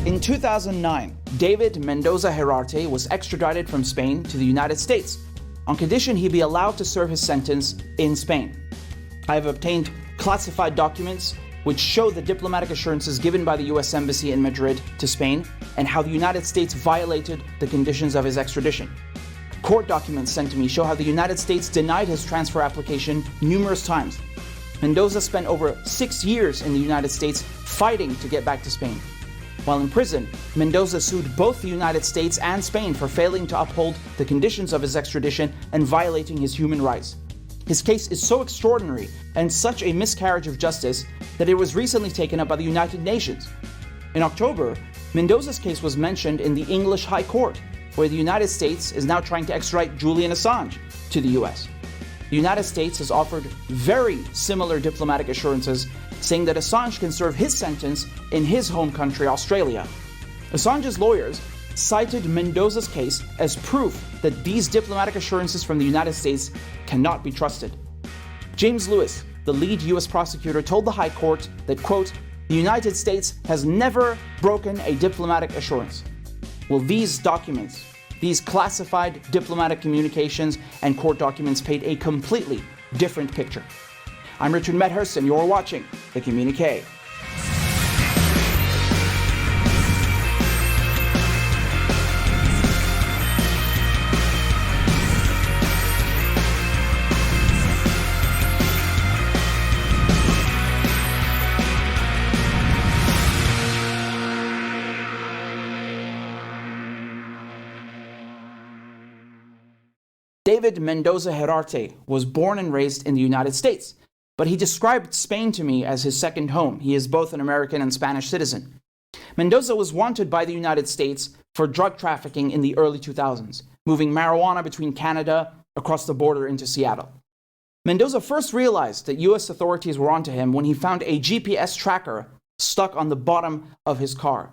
In 2009, David Mendoza Herarte was extradited from Spain to the United States on condition he be allowed to serve his sentence in Spain. I have obtained classified documents which show the diplomatic assurances given by the US Embassy in Madrid to Spain and how the United States violated the conditions of his extradition. Court documents sent to me show how the United States denied his transfer application numerous times. Mendoza spent over 6 years in the United States fighting to get back to Spain. While in prison, Mendoza sued both the United States and Spain for failing to uphold the conditions of his extradition and violating his human rights. His case is so extraordinary and such a miscarriage of justice that it was recently taken up by the United Nations. In October, Mendoza's case was mentioned in the English High Court, where the United States is now trying to extradite Julian Assange to the US. The United States has offered very similar diplomatic assurances, saying that Assange can serve his sentence in his home country, Australia. Assange's lawyers cited Mendoza's case as proof that these diplomatic assurances from the United States cannot be trusted. James Lewis, the lead US prosecutor, told the High Court that, quote, "The United States has never broken a diplomatic assurance." Well, these documents, these classified diplomatic communications and court documents paint a completely different picture. I'm Richard Medhurst, and you're watching the Communiqué. David Mendoza Herarte was born and raised in the United States, but he described Spain to me as his second home. He is both an American and Spanish citizen. Mendoza was wanted by the United States for drug trafficking in the early 2000s, moving marijuana between Canada across the border into Seattle. Mendoza first realized that US authorities were onto him when he found a GPS tracker stuck on the bottom of his car.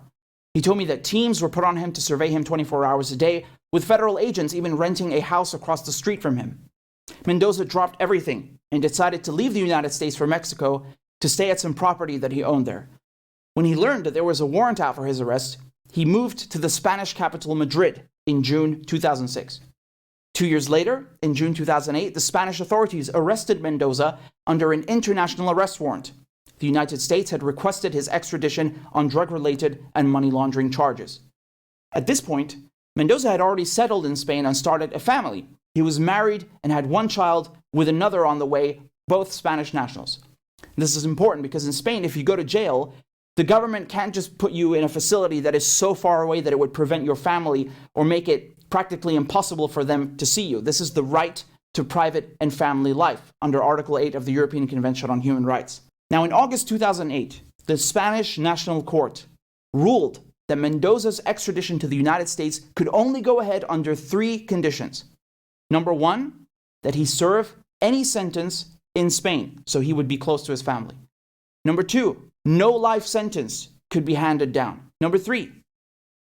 He told me that teams were put on him to survey him 24 hours a day, with federal agents even renting a house across the street from him. Mendoza dropped everything and decided to leave the United States for Mexico to stay at some property that he owned there. When he learned that there was a warrant out for his arrest, he moved to the Spanish capital Madrid in June 2006. 2 years later, in June 2008, the Spanish authorities arrested Mendoza under an international arrest warrant. The United States had requested his extradition on drug-related and money laundering charges. At this point, Mendoza had already settled in Spain and started a family. He was married and had one child with another on the way, both Spanish nationals. This is important because in Spain, if you go to jail, the government can't just put you in a facility that is so far away that it would prevent your family or make it practically impossible for them to see you. This is the right to private and family life under Article 8 of the European Convention on Human Rights. Now, in August 2008, the Spanish National Court ruled that Mendoza's extradition to the United States could only go ahead under 3 conditions. Number 1, that he serve any sentence in Spain, so he would be close to his family. Number 2, no life sentence could be handed down. Number 3,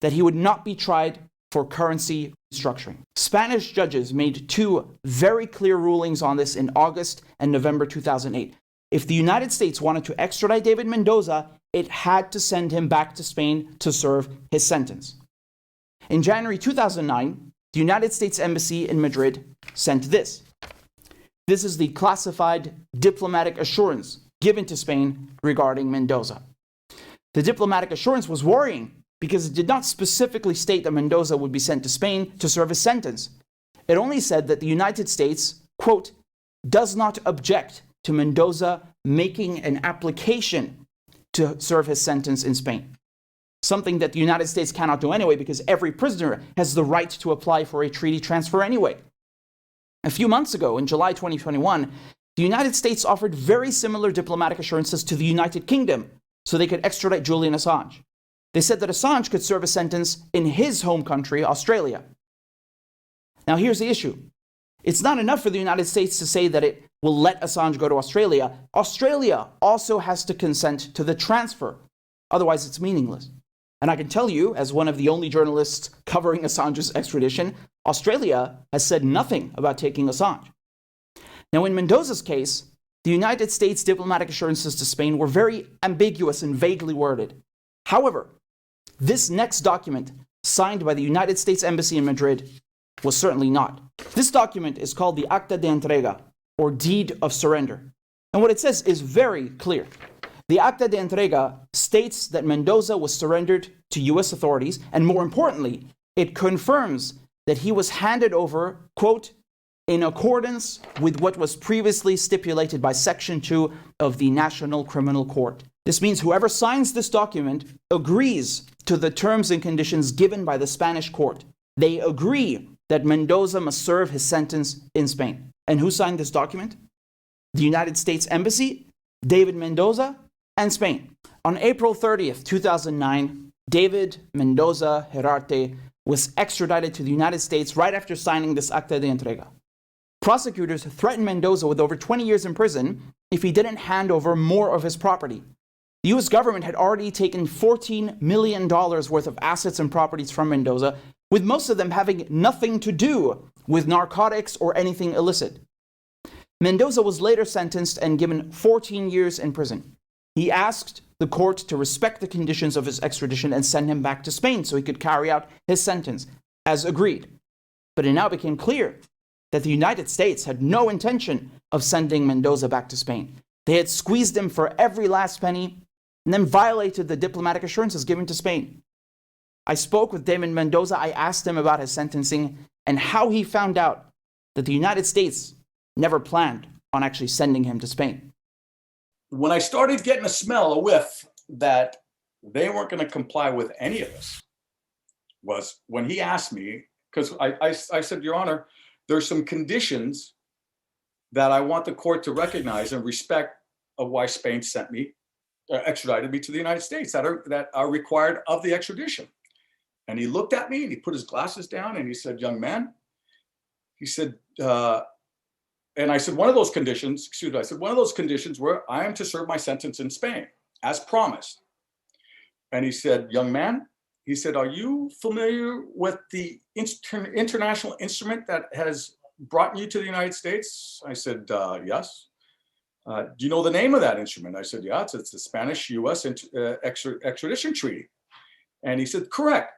that he would not be tried for currency restructuring. Spanish judges made 2 very clear rulings on this in August and November 2008. If the United States wanted to extradite David Mendoza, it had to send him back to Spain to serve his sentence. In January 2009, the United States Embassy in Madrid sent this. This is the classified diplomatic assurance given to Spain regarding Mendoza. The diplomatic assurance was worrying because it did not specifically state that Mendoza would be sent to Spain to serve his sentence. It only said that the United States, quote, does not object to Mendoza making an application to serve his sentence in Spain. Something that the United States cannot do anyway because every prisoner has the right to apply for a treaty transfer anyway. A few months ago, in July 2021, the United States offered very similar diplomatic assurances to the United Kingdom so they could extradite Julian Assange. They said that Assange could serve a sentence in his home country, Australia. Now here's the issue. It's not enough for the United States to say that it will let Assange go to Australia. Australia also has to consent to the transfer. Otherwise, it's meaningless. And I can tell you, as one of the only journalists covering Assange's extradition, Australia has said nothing about taking Assange. Now, in Mendoza's case, the United States diplomatic assurances to Spain were very ambiguous and vaguely worded. However, This next document, signed by the United States Embassy in Madrid, was certainly not. This document is called the Acta de Entrega, or Deed of Surrender. And what it says is very clear. The Acta de Entrega states that Mendoza was surrendered to US authorities, and more importantly, it confirms that he was handed over, quote, in accordance with what was previously stipulated by Section 2 of the National Criminal Court. This means whoever signs this document agrees to the terms and conditions given by the Spanish court. They agree that Mendoza must serve his sentence in Spain. And who signed this document? The United States Embassy, David Mendoza, and Spain. On April 30th, 2009, David Mendoza Herarte was extradited to the United States right after signing this Acta de Entrega. Prosecutors threatened Mendoza with over 20 years in prison if he didn't hand over more of his property. The US government had already taken $14 million worth of assets and properties from Mendoza, with most of them having nothing to do with narcotics or anything illicit. Mendoza was later sentenced and given 14 years in prison. He asked the court to respect the conditions of his extradition and send him back to Spain so he could carry out his sentence, as agreed. But it now became clear that the United States had no intention of sending Mendoza back to Spain. They had squeezed him for every last penny and then violated the diplomatic assurances given to Spain. I spoke with David Mendoza. I asked him about his sentencing and how he found out that the United States never planned on actually sending him to Spain. When I started getting a whiff that they weren't going to comply with any of this, was when he asked me, because I said, Your Honor, there's some conditions that I want the court to recognize and respect of why Spain sent me, extradited me to the United States that are required of the extradition. And he looked at me and he put his glasses down and he said, young man, he said, and I said, one of those conditions where I am to serve my sentence in Spain, as promised. And he said, young man, he said, are you familiar with the international instrument that has brought you to the United States? I said, yes. Do you know the name of that instrument? I said, yeah, it's the Spanish-US extradition treaty. And he said, correct.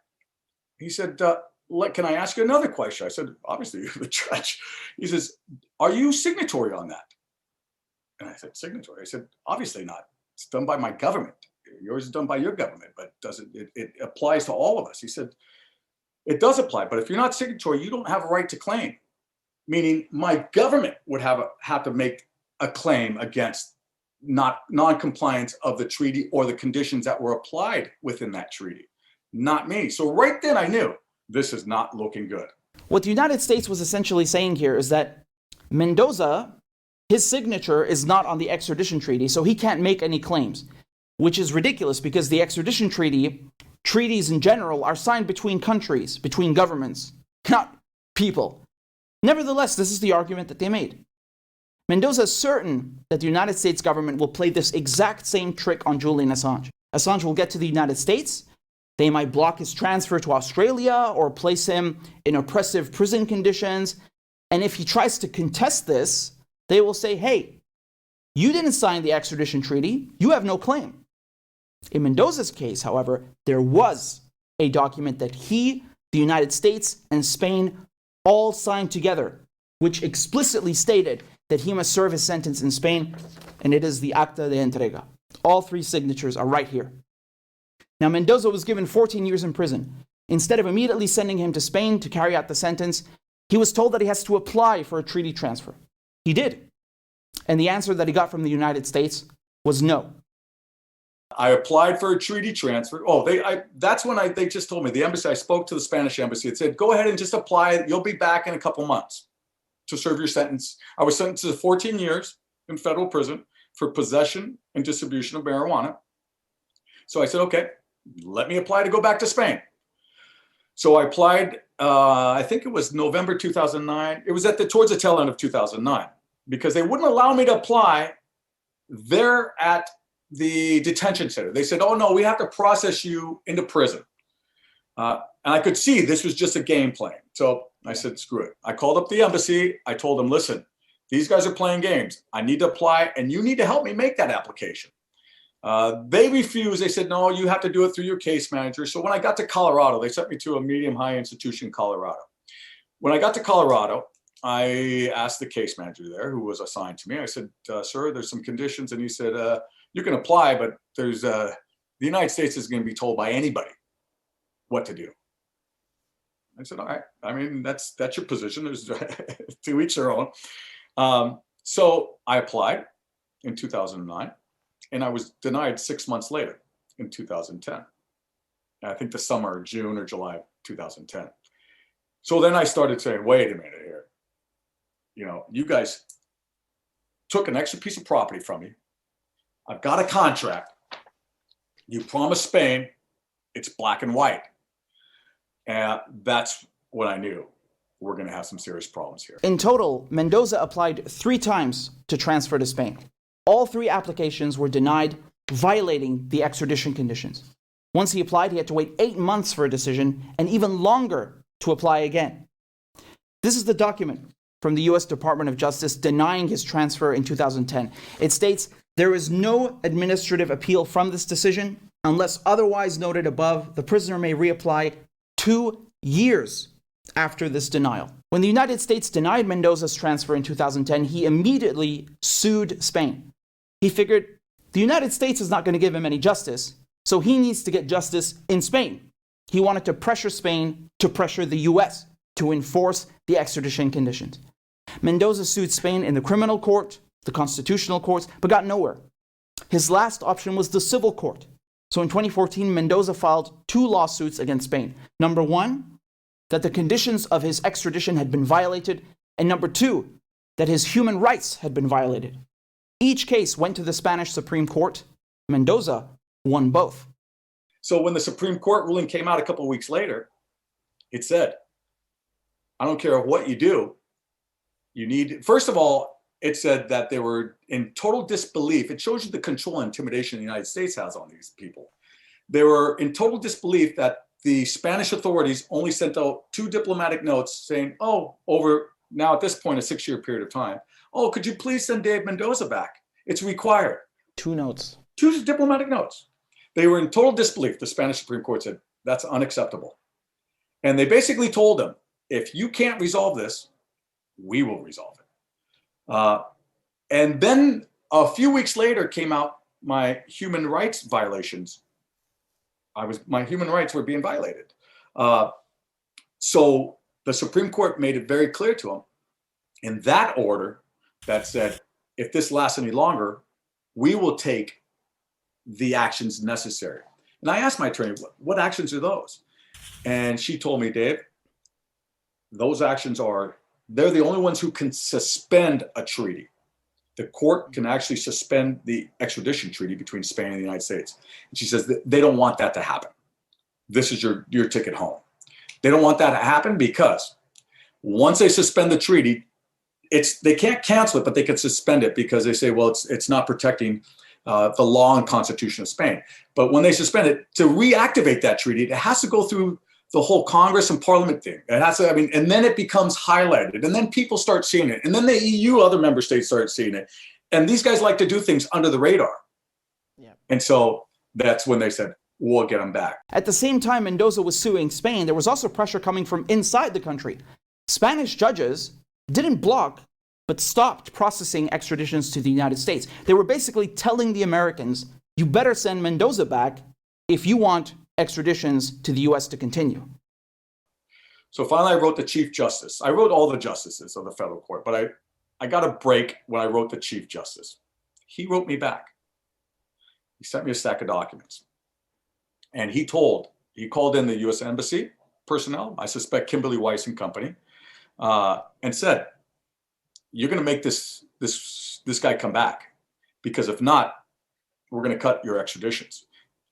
He said, can I ask you another question? I said, obviously, you're the judge. He says, are you signatory on that? And I said, signatory? I said, obviously not. It's done by my government. Yours is done by your government, but it applies to all of us. He said, it does apply, but if you're not signatory, you don't have a right to claim. Meaning my government would have to make a claim against non-compliance of the treaty or the conditions that were applied within that treaty, not me. So right then I knew this is not looking good. What the United States was essentially saying here is that Mendoza, his signature is not on the extradition treaty, so he can't make any claims, which is ridiculous because the extradition treaties in general are signed between countries, between governments, not people. Nevertheless, this is the argument that they made. Mendoza is certain that the United States government will play this exact same trick on Julian Assange. Assange will get to the United States. They might block his transfer to Australia or place him in oppressive prison conditions. And if he tries to contest this, they will say, hey, you didn't sign the extradition treaty. You have no claim. In Mendoza's case, however, there was a document that he, the United States, and Spain all signed together, which explicitly stated that he must serve his sentence in Spain, and it is the Acta de Entrega. All three signatures are right here. Now, Mendoza was given 14 years in prison. Instead of immediately sending him to Spain to carry out the sentence, he was told that he has to apply for a treaty transfer. He did. And the answer that he got from the United States was no. I applied for a treaty transfer. That's when they just told me, the embassy, I spoke to the Spanish embassy. It said, go ahead and just apply. You'll be back in a couple months to serve your sentence. I was sentenced to 14 years in federal prison for possession and distribution of marijuana. So I said, okay, let me apply to go back to Spain. So I applied, I think it was November 2009. It was towards the tail end of 2009, because they wouldn't allow me to apply there at the detention center. They said, oh no, we have to process you into prison. And I could see this was just a game plan. So I said, screw it. I called up the embassy. I told them, listen, these guys are playing games. I need to apply and you need to help me make that application. They refused. They said, no, you have to do it through your case manager. So when I got to Colorado, they sent me to a medium-high institution in Colorado. When I got to Colorado, I asked the case manager there, who was assigned to me. I said, sir, there's some conditions. And he said, you can apply, but there's the United States is going to be told by anybody what to do. I said, all right. I mean, that's your position. There's to each their own. So I applied in 2009, and I was denied 6 months later in 2010. I think the summer, June or July of 2010. So then I started saying, wait a minute here. You know, you guys took an extra piece of property from me. I've got a contract. You promised Spain. It's black and white. And that's when I knew we're going to have some serious problems here. In total, Mendoza applied 3 times to transfer to Spain. All 3 applications were denied, violating the extradition conditions. Once he applied, he had to wait 8 months for a decision and even longer to apply again. This is the document from the U.S. Department of Justice denying his transfer in 2010. It states, there is no administrative appeal from this decision. Unless otherwise noted above, the prisoner may reapply 2 years after this denial. When the United States denied Mendoza's transfer in 2010, he immediately sued Spain. He figured the United States is not going to give him any justice, so he needs to get justice in Spain. He wanted to pressure Spain to pressure the U.S. to enforce the extradition conditions. Mendoza sued Spain in the criminal court, the constitutional courts, but got nowhere. His last option was the civil court. So in 2014, Mendoza filed 2 lawsuits against Spain. Number 1, that the conditions of his extradition had been violated, and number 2, that his human rights had been violated. Each case went to the Spanish Supreme Court. Mendoza won both. So when the Supreme Court ruling came out a couple of weeks later, it said, I don't care what you do, you need, first of all, it said that they were in total disbelief. It shows you the control and intimidation the United States has on these people. They were in total disbelief that the Spanish authorities only sent out 2 diplomatic notes saying, oh, over now at this point, a 6-year period of time, oh, could you please send Dave Mendoza back? It's required. 2 notes. 2 diplomatic notes. They were in total disbelief. The Spanish Supreme Court said, that's unacceptable. And they basically told them, if you can't resolve this, we will resolve it. And then a few weeks later came out my human rights violations. My human rights were being violated. So the Supreme Court made it very clear to them in that order that said, if this lasts any longer, we will take the actions necessary. And I asked my attorney, what actions are those? And she told me, Dave, those actions are, they're the only ones who can suspend a treaty. The court can actually suspend the extradition treaty between Spain and the United States. And she says that they don't want that to happen. This is your ticket home. They don't want that to happen because once they suspend the treaty, they can't cancel it, but they can suspend it because they say, well, it's not protecting the law and constitution of Spain. But when they suspend it, to reactivate that treaty, it has to go through the whole Congress and Parliament thing. It has to, and then it becomes highlighted, and then people start seeing it, and then the EU, other member states start seeing it. And these guys like to do things under the radar. Yeah. And so that's when they said, we'll get them back. At the same time Mendoza was suing Spain, there was also pressure coming from inside the country. Spanish judges didn't block, but stopped processing extraditions to the United States. They were basically telling the Americans, you better send Mendoza back if you want extraditions to the U.S. to continue. So finally, I wrote the Chief Justice. I wrote all the justices of the federal court, but I got a break when I wrote the Chief Justice. He wrote me back. He sent me a stack of documents. And he called in the U.S. Embassy personnel, I suspect Kimberly Weiss and company, and said, you're going to make this guy come back, because if not, we're going to cut your extraditions.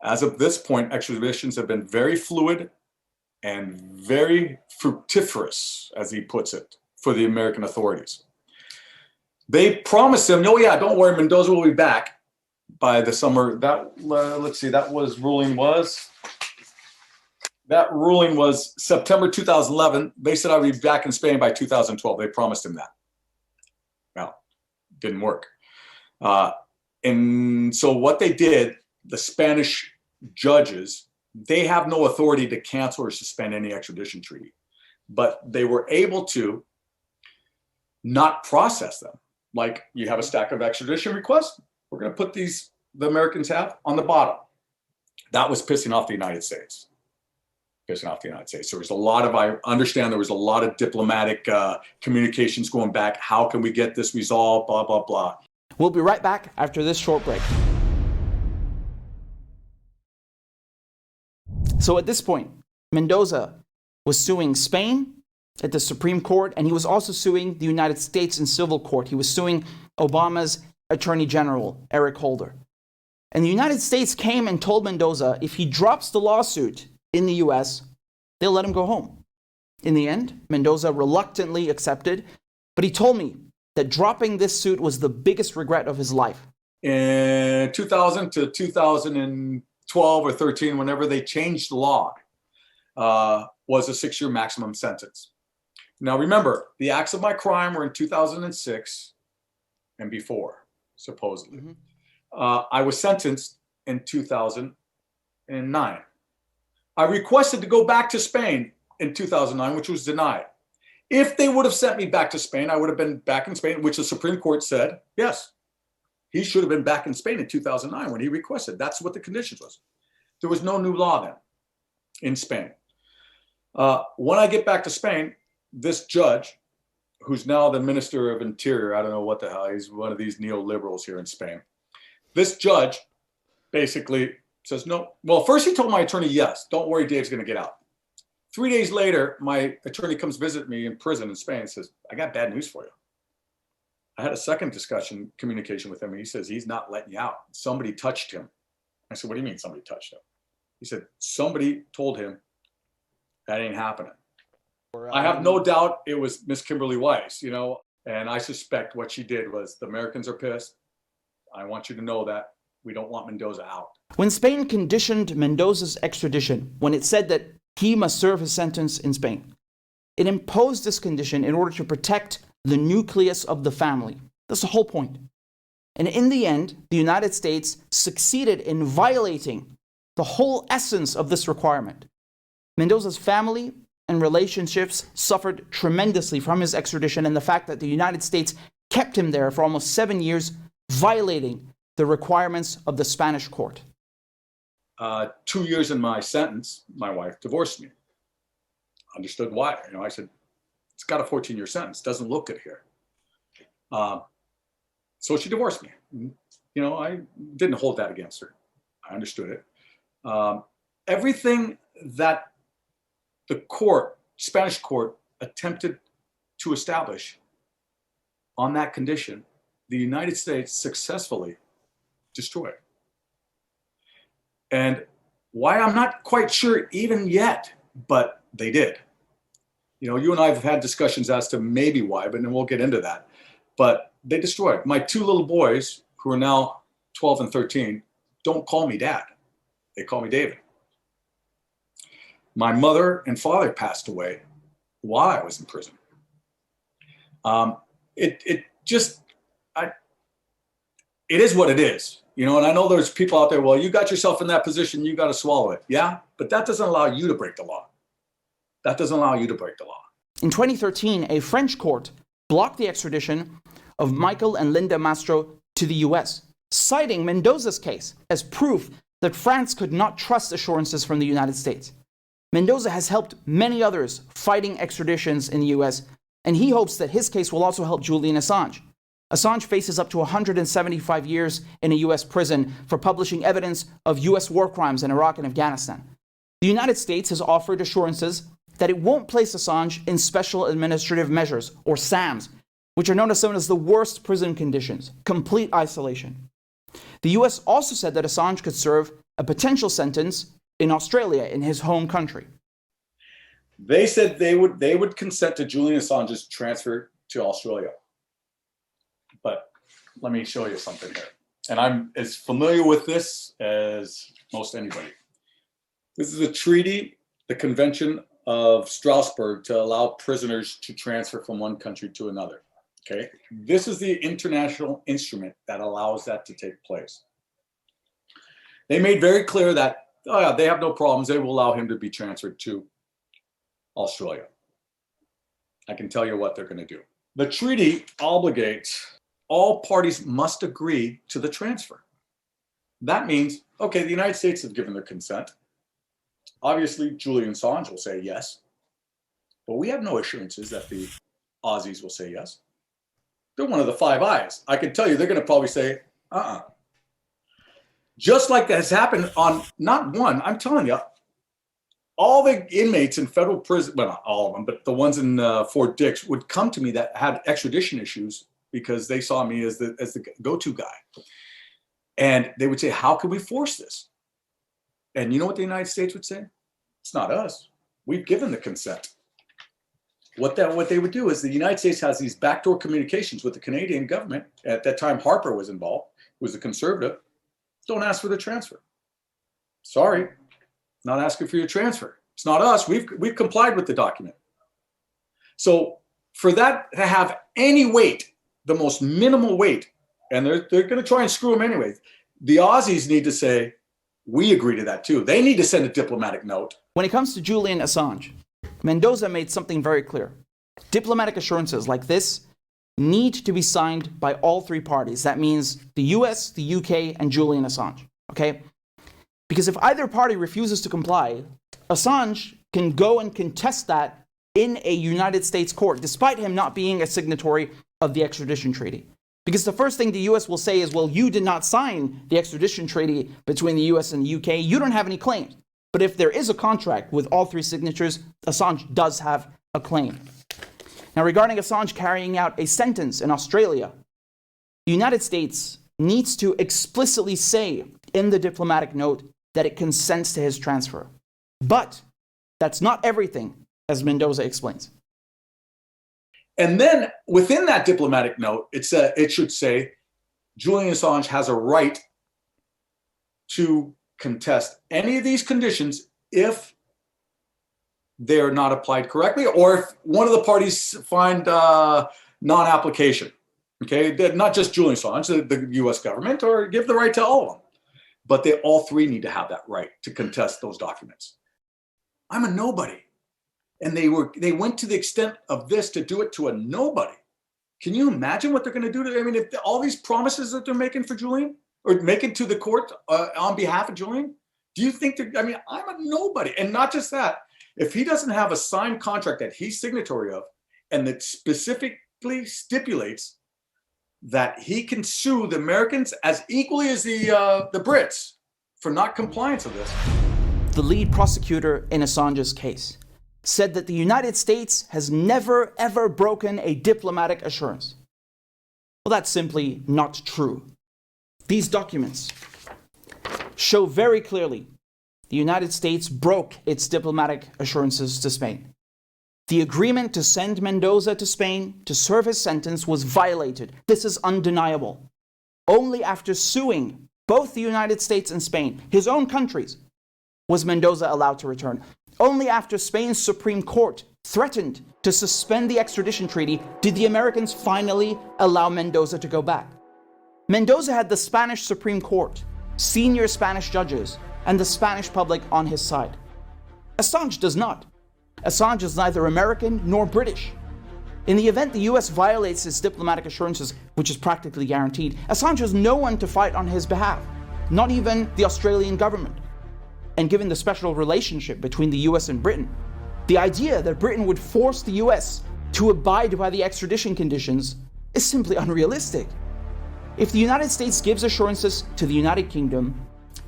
As of this point, extraditions have been very fluid and very fructiferous, as he puts it, for the American authorities. They promised him, oh yeah, don't worry, Mendoza will be back by the summer. Let's see, that ruling was September 2011. They said I would be back in Spain by 2012. They promised him that. Well, didn't work. And so what they did, the Spanish judges, they have no authority to cancel or suspend any extradition treaty, but they were able to not process them. Like, you have a stack of extradition requests, we're going to put these, the Americans have, on the bottom. That was pissing off the United States. Pissing off the United States. There was a lot of, I understand there was a lot of diplomatic communications going back. How can we get this resolved? Blah, blah, blah. We'll be right back after this short break. So at this point, Mendoza was suing Spain at the Supreme Court, and he was also suing the United States in civil court. He was suing Obama's Attorney General, Eric Holder. And the United States came and told Mendoza if he drops the lawsuit in the US, they'll let him go home. In the end, Mendoza reluctantly accepted, but he told me that dropping this suit was the biggest regret of his life. In 2000 to 2012 or 13, whenever they changed the law, was a 6-year maximum sentence. Now remember, the acts of my crime were in 2006 and before, supposedly. I was sentenced in 2009. I requested to go back to Spain in 2009, which was denied. If they would have sent me back to Spain, I would have been back in Spain, which the Supreme Court said, yes, he should have been back in Spain in 2009 when he requested. That's what the conditions was. There was no new law then in Spain. When I get back to Spain, this judge, who's now the Minister of Interior, I don't know what the hell, he's one of these neoliberals here in Spain. This judge basically says, no. Well, first he told my attorney, yes, don't worry, Dave's going to get out. 3 days later, my attorney comes visit me in prison in Spain and says, I got bad news for you. I had a second communication with him. And he says, he's not letting you out. Somebody touched him. I said, what do you mean somebody touched him? He said, somebody told him that ain't happening. I have no doubt it was Miss Kimberly Weiss, you know, and I suspect what she did was the Americans are pissed. I want you to know that we don't want Mendoza out. When Spain conditioned Mendoza's extradition, when it said that he must serve his sentence in Spain, it imposed this condition in order to protect the nucleus of the family. That's the whole point. And in the end, the United States succeeded in violating the whole essence of this requirement. Mendoza's family and relationships suffered tremendously from his extradition and the fact that the United States kept him there for almost 7 years, violating the requirements of the Spanish court. 2 years in my sentence, my wife divorced me. Understood why. You know, I said, it's got a 14-year sentence. Doesn't look good here. So she divorced me. You know, I didn't hold that against her. I understood it. Everything that the court, Spanish court, attempted to establish on that condition, the United States successfully destroyed. And why, I'm not quite sure even yet, but they did. You know, you and I have had discussions as to maybe why, but then we'll get into that. But they destroyed. My 2 little boys, who are now 12 and 13, don't call me dad. They call me David. My mother and father passed away while I was in prison. It is what it is, you know, and I know there's people out there, well, you got yourself in that position, you got to swallow it. Yeah, but that doesn't allow you to break the law. That doesn't allow you to break the law. In 2013, a French court blocked the extradition of Michael and Linda Mastro to the US, citing Mendoza's case as proof that France could not trust assurances from the United States. Mendoza has helped many others fighting extraditions in the US, and he hopes that his case will also help Julian Assange. Assange faces up to 175 years in a US prison for publishing evidence of US war crimes in Iraq and Afghanistan. The United States has offered assurances that it won't place Assange in special administrative measures, or SAMs, which are known as the worst prison conditions, complete isolation. The US also said that Assange could serve a potential sentence in Australia, in his home country. They said they would consent to Julian Assange's transfer to Australia. But let me show you something here. And I'm as familiar with this as most anybody. This is a treaty, the Convention of Strasbourg, to allow prisoners to transfer from one country to another. Okay, this is the international instrument that allows that to take place. They made very clear that, oh yeah, they have no problems. They will allow him to be transferred to Australia. I can tell you what they're going to do. The treaty obligates all parties must agree to the transfer. That means, okay, the United States have given their consent. Obviously, Julian Assange will say yes, but we have no assurances that the Aussies will say yes. They're one of the Five Eyes. I can tell you they're going to probably say, Just like that has happened on not one, I'm telling you, all the inmates in federal prison, well, not all of them, but the ones in Fort Dix would come to me that had extradition issues because they saw me as the go-to guy. And they would say, how can we force this? And you know what the United States would say? It's not us. We've given the consent. What they would do is the United States has these backdoor communications with the Canadian government. At that time, Harper was involved, who was a conservative. Don't ask for the transfer. Sorry, not asking for your transfer. It's not us. We've complied with the document. So for that to have any weight, the most minimal weight, and they're going to try and screw them anyway. The Aussies need to say, we agree to that too. They need to send a diplomatic note. When it comes to Julian Assange, Mendoza made something very clear. Diplomatic assurances like this need to be signed by all three parties. That means the US, the UK, and Julian Assange. Okay? Because if either party refuses to comply, Assange can go and contest that in a United States court, despite him not being a signatory of the extradition treaty. Because the first thing the US will say is, well, you did not sign the extradition treaty between the US and the UK. You don't have any claims. But if there is a contract with all three signatures, Assange does have a claim. Now, regarding Assange carrying out a sentence in Australia, the United States needs to explicitly say in the diplomatic note that it consents to his transfer. But that's not everything, as Mendoza explains. And then within that diplomatic note, it should say Julian Assange has a right to contest any of these conditions if they're not applied correctly, or if one of the parties find non-application. Okay, not just Julian Assange, the U.S. government, or give the right to all of them. But they all three need to have that right to contest those documents. I'm a nobody. And they went to the extent of this to do it to a nobody. Can you imagine what they're going to do to? I mean, if all these promises that they're making for Julian, or making to the court on behalf of Julian, do you think they're? I mean, I'm a nobody, and not just that. If he doesn't have a signed contract that he's signatory of, and that specifically stipulates that he can sue the Americans as equally as the Brits for not compliance of this. The lead prosecutor in Assange's case said that the United States has never, ever broken a diplomatic assurance. Well, that's simply not true. These documents show very clearly the United States broke its diplomatic assurances to Spain. The agreement to send Mendoza to Spain to serve his sentence was violated. This is undeniable. Only after suing both the United States and Spain, his own countries, was Mendoza allowed to return. Only after Spain's Supreme Court threatened to suspend the extradition treaty did the Americans finally allow Mendoza to go back. Mendoza had the Spanish Supreme Court, senior Spanish judges, and the Spanish public on his side. Assange does not. Assange is neither American nor British. In the event the US violates its diplomatic assurances, which is practically guaranteed, Assange has no one to fight on his behalf, not even the Australian government. And given the special relationship between the US and Britain, the idea that Britain would force the US to abide by the extradition conditions is simply unrealistic. If the United States gives assurances to the United Kingdom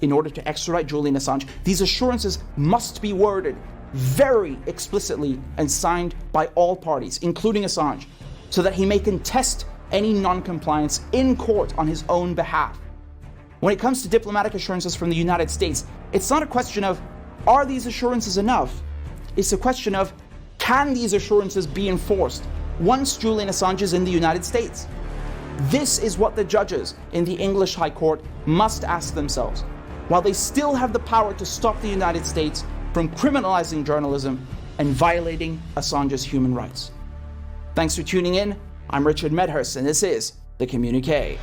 in order to extradite Julian Assange, these assurances must be worded very explicitly and signed by all parties, including Assange, so that he may contest any non-compliance in court on his own behalf. When it comes to diplomatic assurances from the United States, it's not a question of, are these assurances enough? It's a question of, can these assurances be enforced once Julian Assange is in the United States? This is what the judges in the English High Court must ask themselves, while they still have the power to stop the United States from criminalizing journalism and violating Assange's human rights. Thanks for tuning in. I'm Richard Medhurst, and this is the Communiqué.